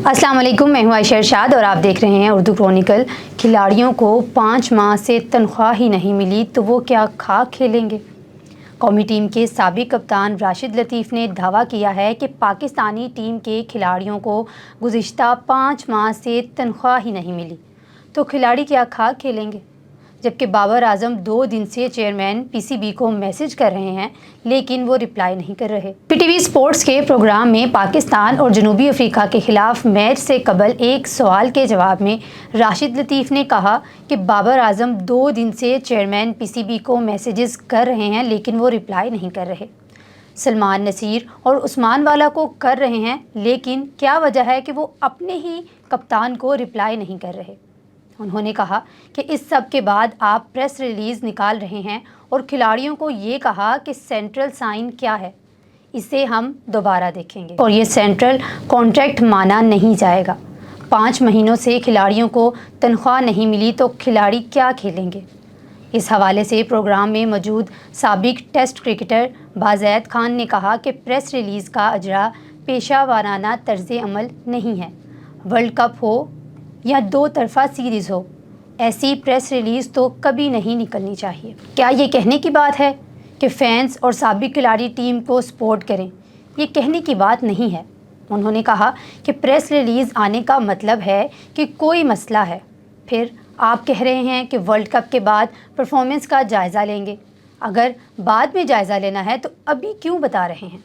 अस्सलाम वालेकुम, मैं हूं आयशा इरशाद और आप देख रहे हैं उर्दू क्रॉनिकल। खिलाड़ियों को 5 माह से तनख्वाह ही नहीं मिली तो वो क्या खाक खेलेंगे। कौमी टीम के साबिक कप्तान राशिद लतीफ़ ने दावा किया है कि पाकिस्तानी टीम के खिलाड़ियों को गुज़िश्ता 5 माह से तनख्वाह ही नहीं मिली तो खिलाड़ी क्या खाक खेलेंगे। जबकि बाबर आजम 2 दिन से चेयरमैन पीसीबी को मैसेज कर रहे हैं लेकिन वो रिप्लाई नहीं कर रहे। पीटीवी स्पोर्ट्स के प्रोग्राम में पाकिस्तान और जनूबी अफ्रीका के खिलाफ मैच से कबल एक सवाल के जवाब में राशिद लतीफ़ ने कहा कि बाबर आजम 2 दिन से चेयरमैन पीसीबी को मैसेजेस कर रहे हैं लेकिन वो रिप्लाई नहीं कर रहे। सलमान नसीर और उस्मान वाला को कर रहे हैं लेकिन क्या वजह है कि वो अपने ही कप्तान को रिप्लाई नहीं कर रहे। उन्होंने कहा कि इस सब के बाद आप प्रेस रिलीज़ निकाल रहे हैं और खिलाड़ियों को ये कहा कि सेंट्रल साइन क्या है, इसे हम दोबारा देखेंगे और ये सेंट्रल कॉन्ट्रैक्ट माना नहीं जाएगा। 5 महीनों से खिलाड़ियों को तनख्वाह नहीं मिली तो खिलाड़ी क्या खेलेंगे। इस हवाले से प्रोग्राम में मौजूद साबिक टेस्ट क्रिकेटर बाज़ैद खान ने कहा कि प्रेस रिलीज़ का अजरा पेशा वाराना तर्ज़ अमल नहीं है। वर्ल्ड कप हो या 2 तरफ़ा सीरीज़ हो, ऐसी प्रेस रिलीज़ तो कभी नहीं निकलनी चाहिए। क्या ये कहने की बात है कि फैंस और साबिक खिलाड़ी टीम को सपोर्ट करें, ये कहने की बात नहीं है। उन्होंने कहा कि प्रेस रिलीज़ आने का मतलब है कि कोई मसला है। फिर आप कह रहे हैं कि वर्ल्ड कप के बाद परफॉर्मेंस का जायज़ा लेंगे। अगर बाद में जायज़ा लेना है तो अभी क्यों बता रहे हैं।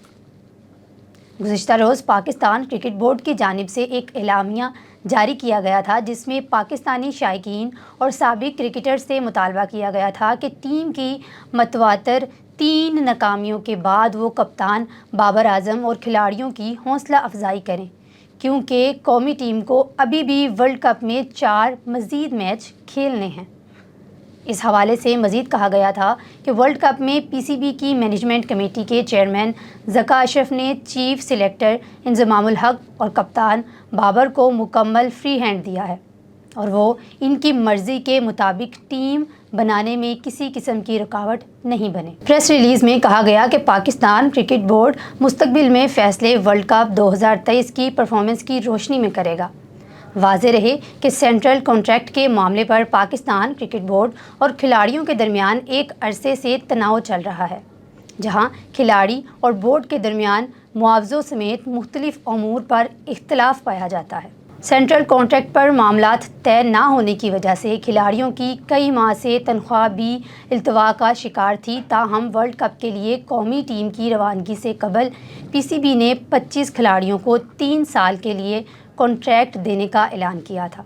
गुज़िश्ता रोज़ पाकिस्तान क्रिकेट बोर्ड की जानिब से एक एलामिया जारी किया गया था जिसमें पाकिस्तानी शायकीन और साबिक क्रिकेटर से मुतालबा किया गया था कि टीम की मतवातर 3 नाकामियों के बाद वो कप्तान बाबर आजम और खिलाड़ियों की हौसला अफजाई करें क्योंकि कौमी टीम को अभी भी वर्ल्ड कप में 4 मज़ीद मैच खेलने हैं। इस हवाले से मज़ीद कहा गया था कि वर्ल्ड कप में पीसीबी की मैनेजमेंट कमेटी के चेयरमैन ज़का अशरफ ने चीफ सिलेक्टर इंज़मामुल हक और कप्तान बाबर को मुकम्मल फ्री हैंड दिया है और वो इनकी मर्ज़ी के मुताबिक टीम बनाने में किसी किस्म की रुकावट नहीं बने। प्रेस रिलीज़ में कहा गया कि पाकिस्तान क्रिकेट बोर्ड मुस्तकबिल में फ़ैसले वर्ल्ड कप 2023 की परफॉर्मेंस की रोशनी में करेगा। वाज़ेह रहे कि सेंट्रल कॉन्ट्रैक्ट के मामले पर पाकिस्तान क्रिकेट बोर्ड और खिलाड़ियों के दरमियान एक अरसे से तनाव चल रहा है, जहां खिलाड़ी और बोर्ड के दरमियान मुआवज़ों समेत मुख्तलिफ अमूर पर इख्तलाफ पाया जाता है। सेंट्रल कॉन्ट्रैक्ट पर मामलात तय ना होने की वजह से खिलाड़ियों की कई माह से तनख्वाह भी इल्तवा का शिकार थी। ताहम वर्ल्ड कप के लिए कौमी टीम की रवानगी से कबल पीसीबी ने 25 खिलाड़ियों को 3 साल के लिए कॉन्ट्रैक्ट देने का ऐलान किया था।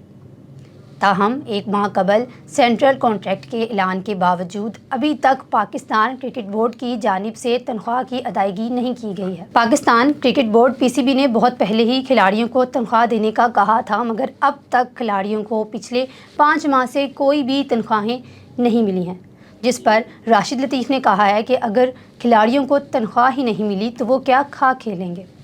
ताहम 1 माह कबल सेंट्रल कॉन्ट्रैक्ट के ऐलान के बावजूद अभी तक पाकिस्तान क्रिकेट बोर्ड की जानिब से तनख्वाह की अदायगी नहीं की गई है। पाकिस्तान क्रिकेट बोर्ड पीसीबी ने बहुत पहले ही खिलाड़ियों को तनख्वाह देने का कहा था, मगर अब तक खिलाड़ियों को पिछले 5 माह से कोई भी तनख्वाहें नहीं मिली हैं, जिस पर राशिद लतीफ़ ने कहा है कि अगर खिलाड़ियों को तनख्वाह ही नहीं मिली तो वो क्या खा खेलेंगे।